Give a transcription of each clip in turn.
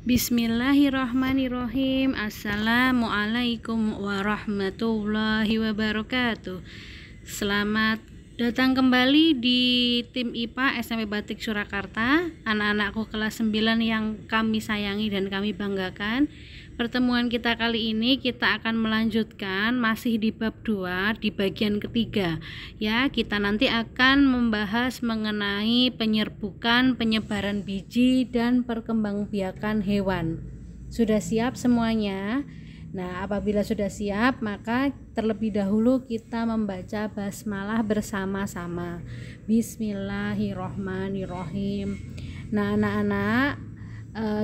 Bismillahirrahmanirrahim. Assalamualaikum warahmatullahi wabarakatuh. Selamat datang kembali di tim IPA SMP Batik Surakarta. Anak-anakku kelas 9 yang kami sayangi dan kami banggakan. Pertemuan kita kali ini kita akan melanjutkan masih di bab 2 di bagian ketiga. Ya, kita nanti akan membahas mengenai penyerbukan, penyebaran biji dan perkembangbiakan hewan. Sudah siap semuanya? Nah, apabila sudah siap, maka terlebih dahulu kita membaca basmalah bersama-sama. Bismillahirrohmanirrohim. Nah, anak-anak,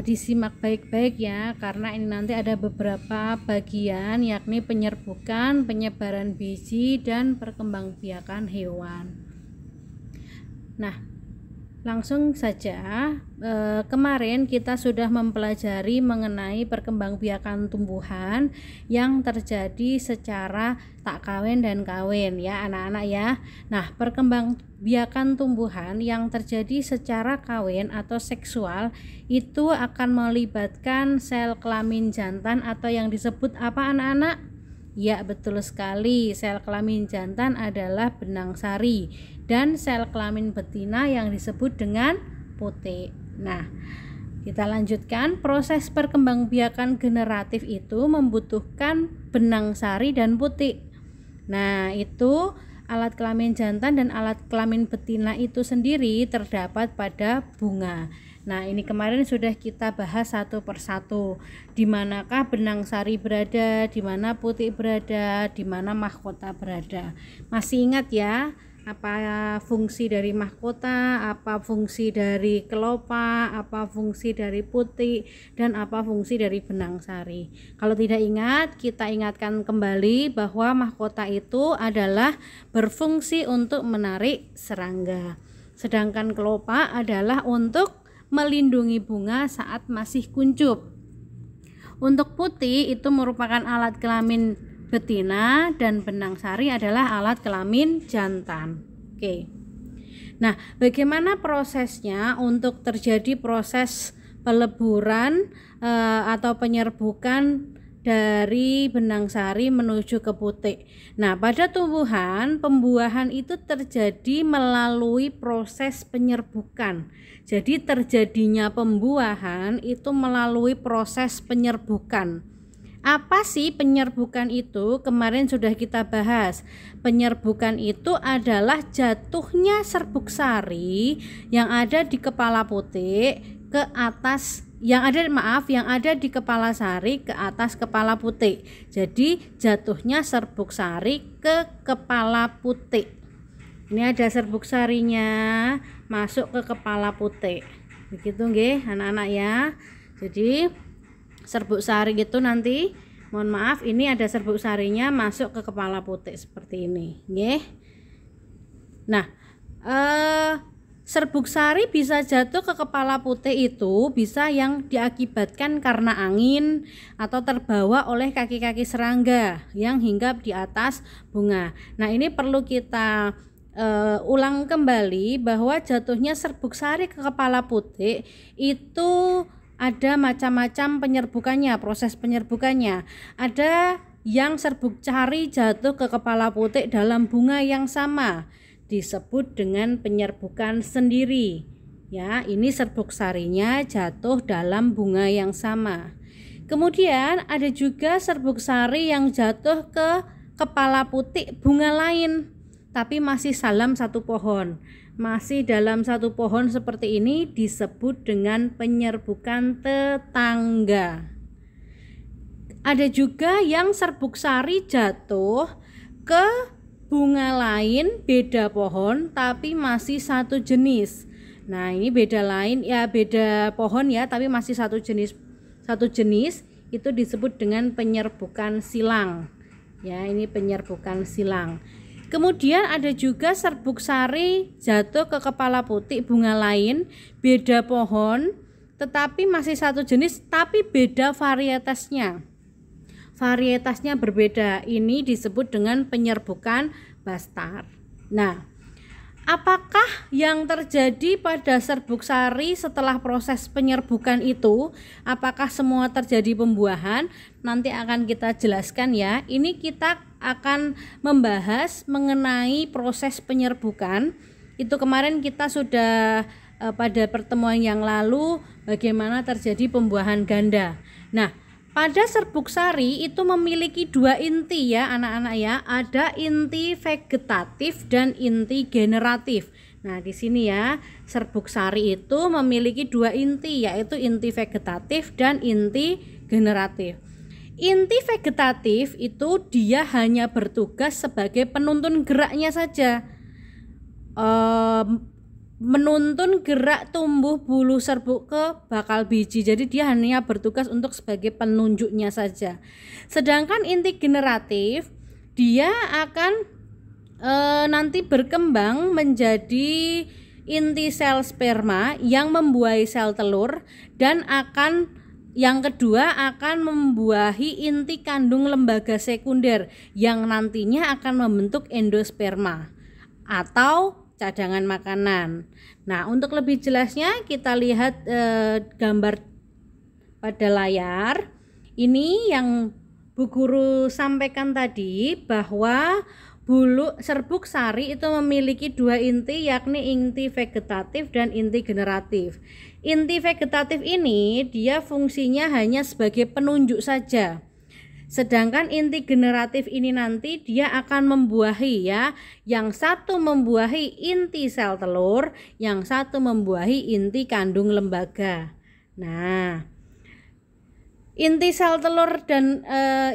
disimak baik-baik ya, karena ini nanti ada beberapa bagian, yakni penyerbukan, penyebaran biji, dan perkembangbiakan hewan. Nah, langsung saja, kemarin kita sudah mempelajari mengenai perkembangbiakan tumbuhan yang terjadi secara tak kawin dan kawin ya anak-anak ya. Nah, perkembangbiakan tumbuhan yang terjadi secara kawin atau seksual itu akan melibatkan sel kelamin jantan atau yang disebut apa anak-anak? Ya, betul sekali. Sel kelamin jantan adalah benang sari dan sel kelamin betina yang disebut dengan putik. Nah, kita lanjutkan. Proses perkembangbiakan generatif itu membutuhkan benang sari dan putik. Nah, itu alat kelamin jantan dan alat kelamin betina itu sendiri terdapat pada bunga. Nah, ini kemarin sudah kita bahas satu persatu. Di manakah benang sari berada, di mana putik berada, di mana mahkota berada. Masih ingat ya? Apa fungsi dari mahkota, apa fungsi dari kelopak, apa fungsi dari putik, dan apa fungsi dari benang sari. Kalau tidak ingat, kita ingatkan kembali bahwa mahkota itu adalah berfungsi untuk menarik serangga, sedangkan kelopak adalah untuk melindungi bunga saat masih kuncup. Untuk putik itu merupakan alat kelamin betina dan benang sari adalah alat kelamin jantan. Oke. Nah, bagaimana prosesnya untuk terjadi proses peleburan atau penyerbukan dari benang sari menuju ke putik? Nah, pada tumbuhan, pembuahan itu terjadi melalui proses penyerbukan. Jadi terjadinya pembuahan itu melalui proses penyerbukan. Apa sih penyerbukan itu? Kemarin sudah kita bahas. Penyerbukan itu adalah jatuhnya serbuk sari yang ada di kepala putik ke atas yang ada di kepala sari ke atas kepala putik. Jadi jatuhnya serbuk sari ke kepala putik. Ini ada serbuk sarinya masuk ke kepala putik. Begitu nggih, anak-anak ya. Jadi serbuk sari itu nanti, mohon maaf, ini ada serbuk sarinya masuk ke kepala putik seperti ini, nggih. Nah, serbuk sari bisa jatuh ke kepala putik itu bisa yang diakibatkan karena angin atau terbawa oleh kaki-kaki serangga yang hinggap di atas bunga. Nah, ini perlu kita ulang kembali bahwa jatuhnya serbuk sari ke kepala putik itu ada macam-macam penyerbukannya, proses penyerbukannya. Ada yang serbuk sari jatuh ke kepala putik dalam bunga yang sama, disebut dengan penyerbukan sendiri. Ya, ini serbuk sarinya jatuh dalam bunga yang sama. Kemudian ada juga serbuk sari yang jatuh ke kepala putik bunga lain, tapi masih dalam satu pohon. Masih dalam satu pohon seperti ini disebut dengan penyerbukan tetangga. Ada juga yang serbuk sari jatuh ke bunga lain beda pohon tapi masih satu jenis. Nah, ini beda pohon ya, tapi masih satu jenis itu disebut dengan penyerbukan silang. Ya, ini penyerbukan silang. Kemudian ada juga serbuk sari jatuh ke kepala putik bunga lain beda pohon tetapi masih satu jenis tapi beda varietasnya. Varietasnya berbeda. Ini disebut dengan penyerbukan bastard. Nah, Apakah yang terjadi pada serbuk sari setelah proses penyerbukan itu? Apakah semua terjadi pembuahan? Nanti akan kita jelaskan ya. Ini kita akan membahas mengenai proses penyerbukan. Itu kemarin kita sudah pada pertemuan yang lalu bagaimana terjadi pembuahan ganda. Nah, pada serbuk sari itu memiliki dua inti ya anak-anak ya. Ada inti vegetatif dan inti generatif. Nah, di sini ya, serbuk sari itu memiliki dua inti, yaitu inti vegetatif dan inti generatif. Inti vegetatif itu dia hanya bertugas sebagai penuntun geraknya saja. Menuntun gerak tumbuh bulu serbuk ke bakal biji. Jadi dia hanya bertugas untuk sebagai penunjuknya saja. Sedangkan inti generatif dia akan nanti berkembang menjadi inti sel sperma yang membuahi sel telur, dan yang kedua akan membuahi inti kandung lembaga sekunder yang nantinya akan membentuk endosperma atau cadangan makanan. Nah, untuk lebih jelasnya kita lihat gambar pada layar. Ini yang Bu Guru sampaikan tadi, bahwa serbuk sari itu memiliki dua inti, yakni inti vegetatif dan inti generatif. Inti vegetatif ini dia fungsinya hanya sebagai penunjuk saja. Sedangkan inti generatif ini nanti dia akan membuahi ya. Yang satu membuahi inti sel telur, yang satu membuahi inti kandung lembaga. Nah, inti sel telur dan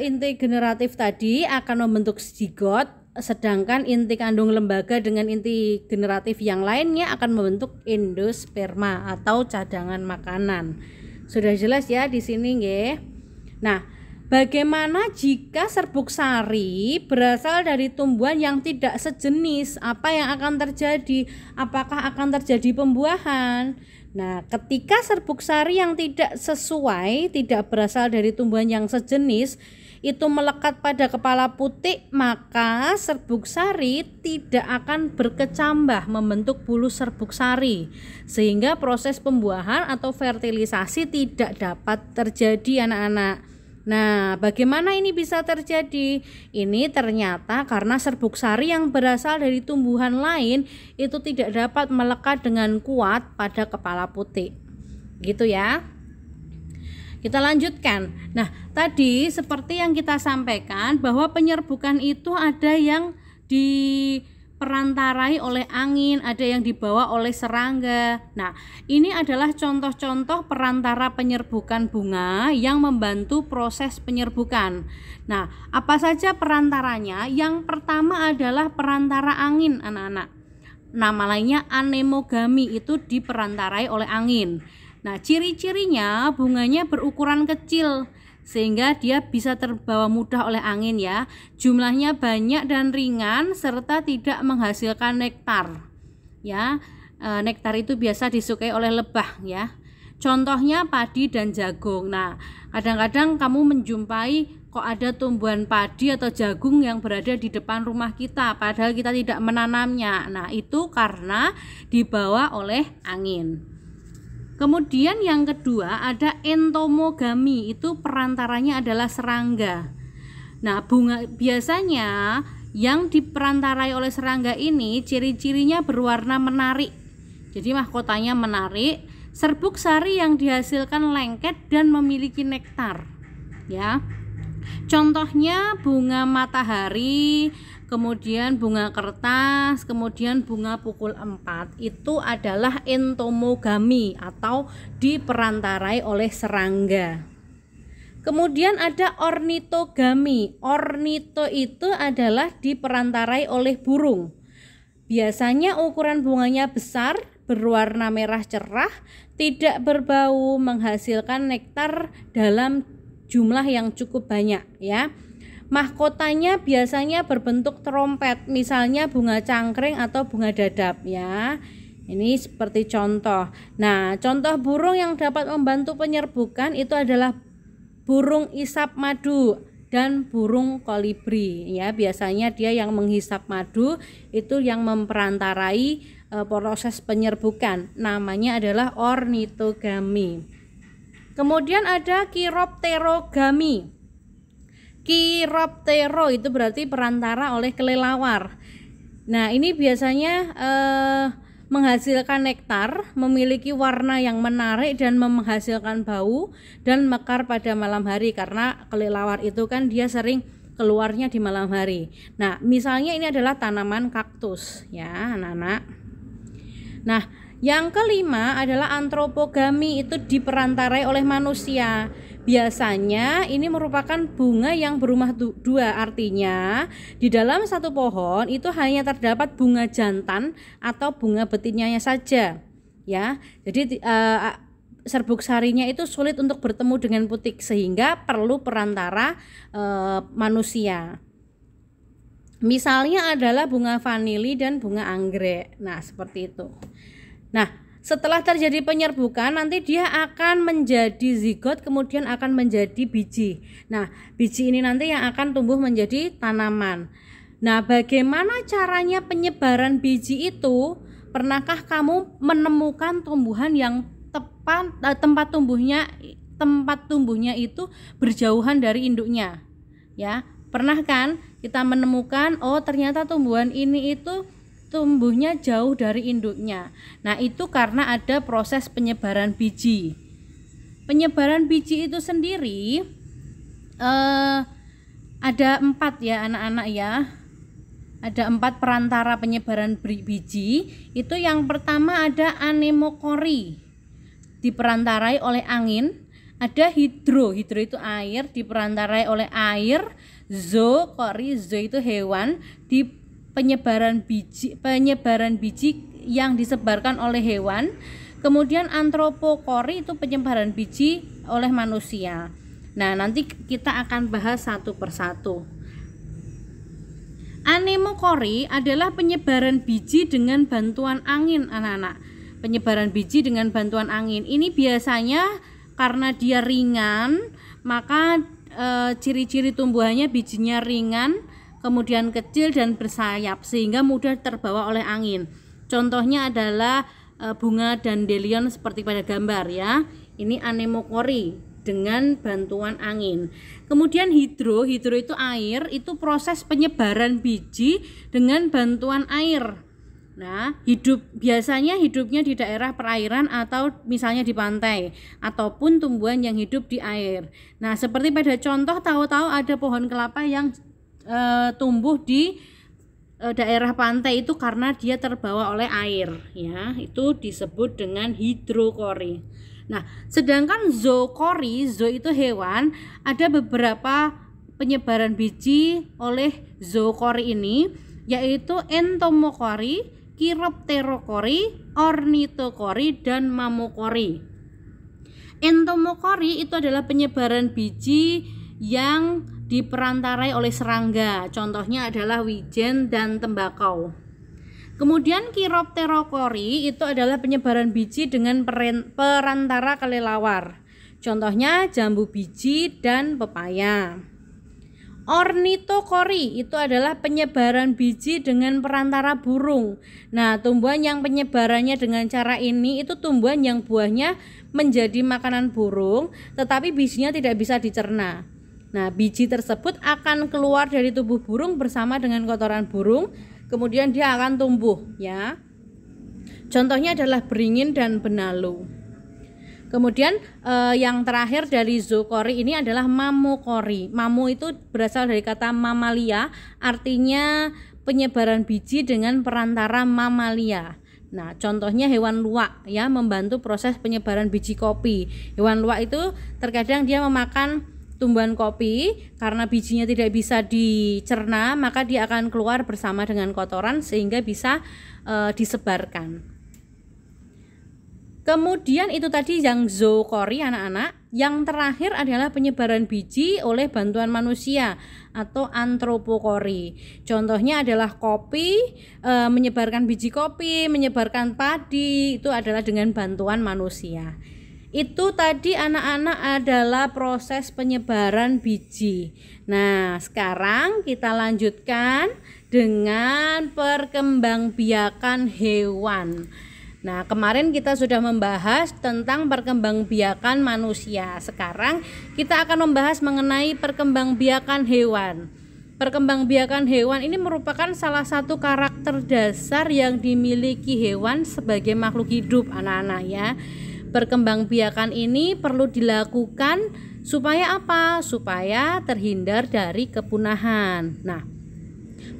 inti generatif tadi akan membentuk zigot, sedangkan inti kandung lembaga dengan inti generatif yang lainnya akan membentuk endosperma atau cadangan makanan. Sudah jelas ya di sini nggih. Nah, bagaimana jika serbuk sari berasal dari tumbuhan yang tidak sejenis? Apa yang akan terjadi? Apakah akan terjadi pembuahan? Nah, ketika serbuk sari yang tidak sesuai, tidak berasal dari tumbuhan yang sejenis, itu melekat pada kepala putik, maka serbuk sari tidak akan berkecambah membentuk bulu serbuk sari, sehingga proses pembuahan atau fertilisasi tidak dapat terjadi anak-anak. Nah, bagaimana ini bisa terjadi? Ini ternyata karena serbuk sari yang berasal dari tumbuhan lain itu tidak dapat melekat dengan kuat pada kepala putik. Gitu ya. Kita lanjutkan. Nah, tadi seperti yang kita sampaikan bahwa penyerbukan itu ada yang diperantarai oleh angin, ada yang dibawa oleh serangga. Nah, ini adalah contoh-contoh perantara penyerbukan bunga yang membantu proses penyerbukan. Nah, apa saja perantaranya? Yang pertama adalah perantara angin, anak-anak. Nama lainnya anemogami, itu diperantarai oleh angin. Nah, ciri-cirinya bunganya berukuran kecil sehingga dia bisa terbawa mudah oleh angin ya. Jumlahnya banyak dan ringan serta tidak menghasilkan nektar. Ya, nektar itu biasa disukai oleh lebah ya. Contohnya padi dan jagung. Nah, kadang-kadang kamu menjumpai kok ada tumbuhan padi atau jagung yang berada di depan rumah kita padahal kita tidak menanamnya. Nah, itu karena dibawa oleh angin. Kemudian yang kedua ada entomogami, itu perantaranya adalah serangga. Nah, bunga biasanya yang diperantarai oleh serangga ini ciri-cirinya berwarna menarik. Jadi mahkotanya menarik. Serbuk sari yang dihasilkan lengket dan memiliki nektar. Ya. Contohnya bunga matahari, kemudian bunga kertas, kemudian bunga pukul 4. Itu adalah entomogami atau diperantarai oleh serangga. Kemudian ada ornitogami. Ornito itu adalah diperantarai oleh burung. Biasanya ukuran bunganya besar, berwarna merah cerah, tidak berbau, menghasilkan nektar dalam jumlah yang cukup banyak ya. Mahkotanya biasanya berbentuk trompet, misalnya bunga cangkring atau bunga dadap ya. Ini seperti contoh. Nah, contoh burung yang dapat membantu penyerbukan itu adalah burung isap madu. dan burung kolibri ya. Biasanya dia yang menghisap madu, itu yang memperantarai proses penyerbukan, namanya adalah ornitogami. Kemudian ada Chiropterogami. Chiroptero itu berarti perantara oleh kelelawar. Nah, ini biasanya menghasilkan nektar, memiliki warna yang menarik dan menghasilkan bau dan mekar pada malam hari, karena kelelawar itu kan dia sering keluarnya di malam hari. Nah, misalnya ini adalah tanaman kaktus ya, anak-anak. Nah, yang kelima adalah antropogami, itu diperantarai oleh manusia. Biasanya ini merupakan bunga yang berumah dua, artinya di dalam satu pohon itu hanya terdapat bunga jantan atau bunga betinanya saja ya. Jadi serbuk sarinya itu sulit untuk bertemu dengan putik, sehingga perlu perantara manusia. Misalnya adalah bunga vanili dan bunga anggrek. Nah, seperti itu. Nah, setelah terjadi penyerbukan, nanti dia akan menjadi zigot, kemudian akan menjadi biji. Nah, biji ini nanti yang akan tumbuh menjadi tanaman. Nah, bagaimana caranya penyebaran biji itu? Pernahkah kamu menemukan tumbuhan yang tepat tempat tumbuhnya itu berjauhan dari induknya? Ya, pernah kan kita menemukan, oh ternyata tumbuhan ini itu tumbuhnya jauh dari induknya. Nah, itu karena ada proses penyebaran biji. Penyebaran biji itu sendiri ada 4 ya anak-anak ya. Ada 4 perantara penyebaran biji. Itu yang pertama ada anemokori, diperantarai oleh angin. Ada hidro itu air, diperantarai oleh air. Zookori, zo itu hewan, penyebaran biji yang disebarkan oleh hewan. Kemudian antropokori itu penyebaran biji oleh manusia. Nah, nanti kita akan bahas satu persatu. Anemokori adalah penyebaran biji dengan bantuan angin, anak-anak. Penyebaran biji dengan bantuan angin ini biasanya karena dia ringan, maka ciri-ciri tumbuhannya bijinya ringan, kemudian kecil dan bersayap, sehingga mudah terbawa oleh angin. Contohnya adalah bunga dandelion seperti pada gambar ya. Ini anemokori dengan bantuan angin. Kemudian hidro itu air, itu proses penyebaran biji dengan bantuan air. Nah, biasanya hidupnya di daerah perairan atau misalnya di pantai, ataupun tumbuhan yang hidup di air. Nah, seperti pada contoh, tahu-tahu ada pohon kelapa yang tumbuh di daerah pantai, itu karena dia terbawa oleh air ya, itu disebut dengan hidrokori. Nah, sedangkan zookori, zo itu hewan, ada beberapa penyebaran biji oleh zookori ini, yaitu entomokori, chiropterokori, ornitokori, dan mamokori. Entomokori itu adalah penyebaran biji yang diperantarai oleh serangga, contohnya adalah wijen dan tembakau. Kemudian chiropterokori itu adalah penyebaran biji dengan perantara kelelawar, contohnya jambu biji dan pepaya. Ornitokori itu adalah penyebaran biji dengan perantara burung. Nah, tumbuhan yang penyebarannya dengan cara ini itu tumbuhan yang buahnya menjadi makanan burung, tetapi bijinya tidak bisa dicerna. Nah, biji tersebut akan keluar dari tubuh burung bersama dengan kotoran burung, kemudian dia akan tumbuh ya. Contohnya adalah beringin dan benalu. Kemudian yang terakhir dari zookori ini adalah mamokori. Mamo itu berasal dari kata mamalia, artinya penyebaran biji dengan perantara mamalia. Nah, contohnya hewan luwak ya, membantu proses penyebaran biji kopi. Hewan luwak itu terkadang dia memakan tumbuhan kopi, karena bijinya tidak bisa dicerna, maka dia akan keluar bersama dengan kotoran sehingga bisa disebarkan. Kemudian itu tadi yang zookori anak-anak. Yang terakhir adalah penyebaran biji oleh bantuan manusia atau antropokori. Contohnya adalah kopi, menyebarkan biji kopi, menyebarkan padi, itu adalah dengan bantuan manusia. Itu tadi anak-anak adalah proses penyebaran biji. Nah, sekarang kita lanjutkan dengan perkembangbiakan hewan. Nah, kemarin kita sudah membahas tentang perkembangbiakan manusia. Sekarang kita akan membahas mengenai perkembangbiakan hewan. Perkembangbiakan hewan ini merupakan salah satu karakter dasar yang dimiliki hewan sebagai makhluk hidup, anak-anak ya. Perkembangbiakan ini perlu dilakukan supaya apa? Supaya terhindar dari kepunahan. Nah,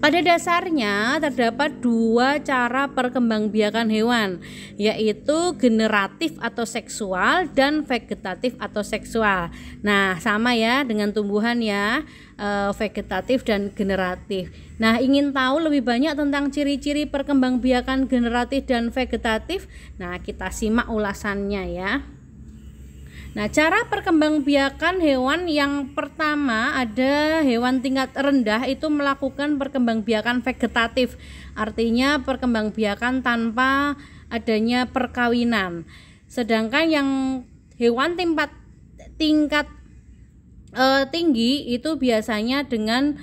pada dasarnya terdapat dua cara perkembangbiakan hewan, yaitu generatif atau seksual dan vegetatif atau seksual. Nah, sama ya dengan tumbuhan ya, vegetatif dan generatif. Nah, ingin tahu lebih banyak tentang ciri-ciri perkembangbiakan generatif dan vegetatif? Nah, kita simak ulasannya ya. Nah, cara perkembangbiakan hewan yang pertama ada hewan tingkat rendah itu melakukan perkembangbiakan vegetatif. Artinya perkembangbiakan tanpa adanya perkawinan. Sedangkan yang hewan tingkat tinggi itu biasanya dengan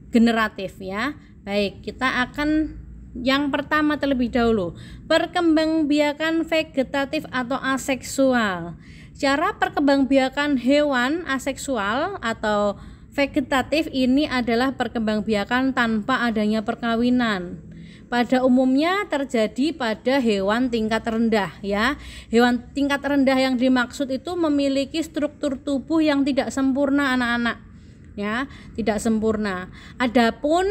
generatif ya. Baik, kita akan yang pertama terlebih dahulu, perkembangbiakan vegetatif atau aseksual. Cara perkembangbiakan hewan aseksual atau vegetatif ini adalah perkembangbiakan tanpa adanya perkawinan. Pada umumnya terjadi pada hewan tingkat rendah ya. Hewan tingkat rendah yang dimaksud itu memiliki struktur tubuh yang tidak sempurna, anak-anak. Ya, tidak sempurna. Adapun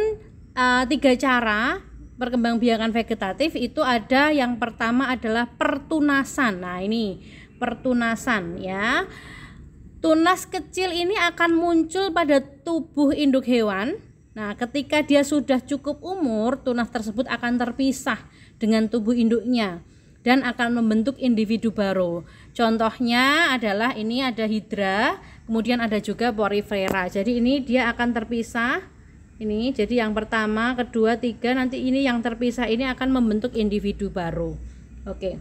3 cara perkembangbiakan vegetatif itu ada, yang pertama adalah pertunasan. Nah, ini pertunasan ya. Tunas kecil ini akan muncul pada tubuh induk hewan. Nah, ketika dia sudah cukup umur, tunas tersebut akan terpisah dengan tubuh induknya dan akan membentuk individu baru. Contohnya adalah ini ada hidra, kemudian ada juga porifera. Jadi ini dia akan terpisah. Ini jadi yang pertama, kedua, tiga, nanti ini yang terpisah ini akan membentuk individu baru. Oke.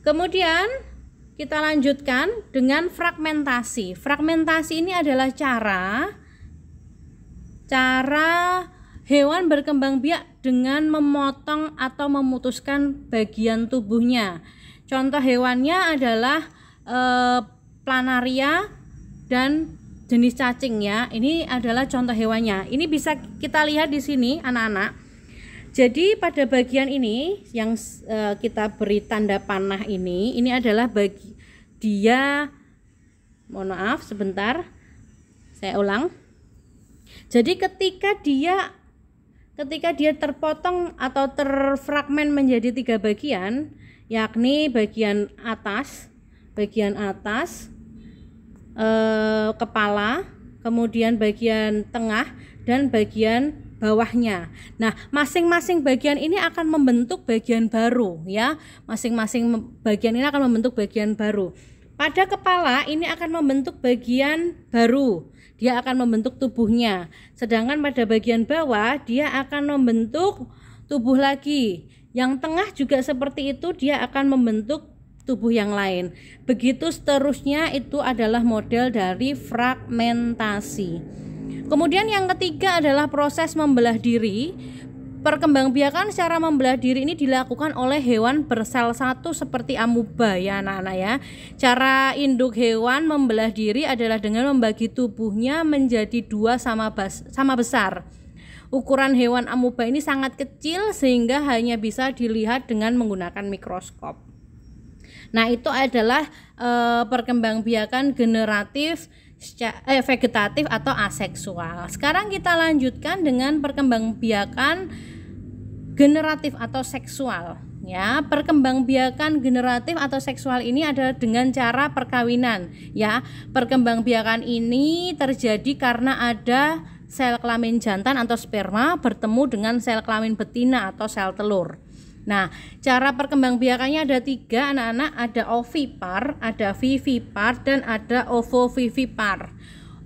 Kemudian kita lanjutkan dengan fragmentasi. Fragmentasi ini adalah cara hewan berkembang biak dengan memotong atau memutuskan bagian tubuhnya. Contoh hewannya adalah planaria dan jenis cacing ya. Ini adalah contoh hewannya. Ini bisa kita lihat di sini, anak-anak. Jadi pada bagian ini yang kita beri tanda panah ini adalah dia, mohon maaf sebentar, saya ulang. Jadi ketika dia terpotong atau terfragmen menjadi 3 bagian, yakni bagian atas, kepala, kemudian bagian tengah dan bagian bawahnya. Nah, masing-masing bagian ini akan membentuk bagian baru ya. Masing-masing bagian ini akan membentuk bagian baru. Pada kepala ini akan membentuk bagian baru. Dia akan membentuk tubuhnya. Sedangkan pada bagian bawah dia akan membentuk tubuh lagi. Yang tengah juga seperti itu, dia akan membentuk tubuh yang lain. Begitu seterusnya, itu adalah model dari fragmentasi. Kemudian yang ketiga adalah proses membelah diri. Perkembangbiakan secara membelah diri ini dilakukan oleh hewan bersel satu seperti amuba ya anak-anak ya. Cara induk hewan membelah diri adalah dengan membagi tubuhnya menjadi 2 sama besar. Ukuran hewan amuba ini sangat kecil sehingga hanya bisa dilihat dengan menggunakan mikroskop. Nah, itu adalah perkembangbiakan generatif, vegetatif atau aseksual. Sekarang kita lanjutkan dengan perkembangbiakan generatif atau seksual ya. Perkembangbiakan generatif atau seksual ini adalah dengan cara perkawinan ya. Perkembangbiakan ini terjadi karena ada sel kelamin jantan atau sperma bertemu dengan sel kelamin betina atau sel telur. Nah, cara perkembangbiakannya ada 3 anak-anak, ada ovipar, ada vivipar, dan ada ovovivipar.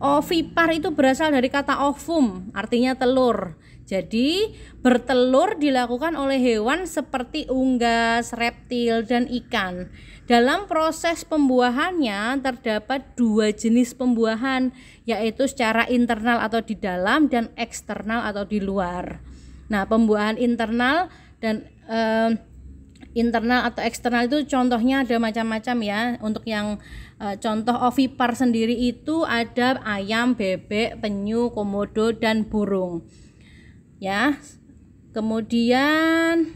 Ovipar itu berasal dari kata ovum, artinya telur. Jadi bertelur dilakukan oleh hewan seperti unggas, reptil, dan ikan. Dalam proses pembuahannya terdapat dua jenis pembuahan, yaitu secara internal atau di dalam dan eksternal atau di luar. Nah, pembuahan internal dan internal atau eksternal itu contohnya ada macam-macam ya. Untuk yang contoh ovipar sendiri itu ada ayam, bebek, penyu, komodo, dan burung. Ya. Kemudian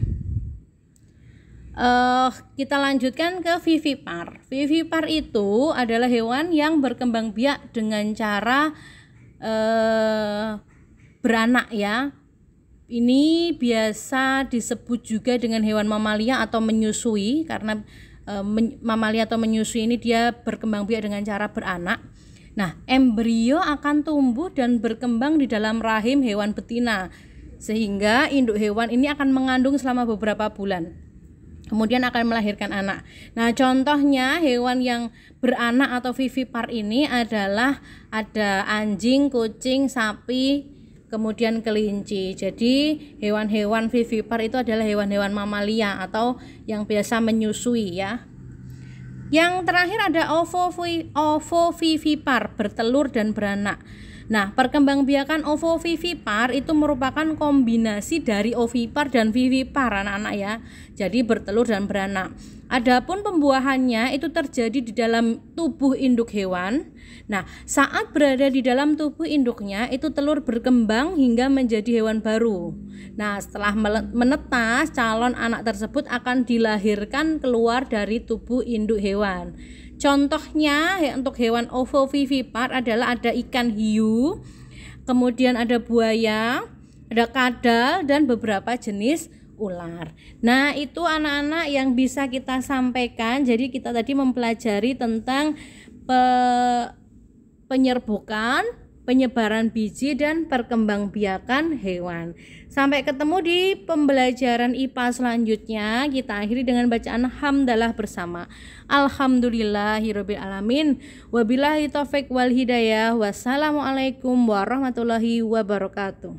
kita lanjutkan ke vivipar. Vivipar itu adalah hewan yang berkembang biak dengan cara beranak ya. Ini biasa disebut juga dengan hewan mamalia atau menyusui, karena mamalia atau menyusui ini dia berkembang biak dengan cara beranak. Nah, embrio akan tumbuh dan berkembang di dalam rahim hewan betina, sehingga induk hewan ini akan mengandung selama beberapa bulan, kemudian akan melahirkan anak. Nah, contohnya hewan yang beranak atau vivipar ini adalah ada anjing, kucing, sapi, kemudian kelinci. Jadi hewan-hewan vivipar itu adalah hewan-hewan mamalia atau yang biasa menyusui ya. Yang terakhir ada ovovivipar, bertelur dan beranak. Nah, perkembangbiakan ovovivipar itu merupakan kombinasi dari ovipar dan vivipar anak-anak ya. Jadi bertelur dan beranak. Adapun pembuahannya itu terjadi di dalam tubuh induk hewan. Nah, saat berada di dalam tubuh induknya itu telur berkembang hingga menjadi hewan baru. Nah, setelah menetas, calon anak tersebut akan dilahirkan keluar dari tubuh induk hewan. Contohnya untuk hewan ovovivipar adalah ada ikan hiu, kemudian ada buaya, ada kadal, dan beberapa jenis ular. Nah, itu anak-anak yang bisa kita sampaikan. Jadi kita tadi mempelajari tentang penyerbukan, penyebaran biji, dan perkembangbiakan hewan. Sampai ketemu di pembelajaran IPA selanjutnya. Kita akhiri dengan bacaan hamdalah bersama. Alhamdulillahirabbil alamin. Wabillahi taufik wal hidayah. Wassalamualaikum warahmatullahi wabarakatuh.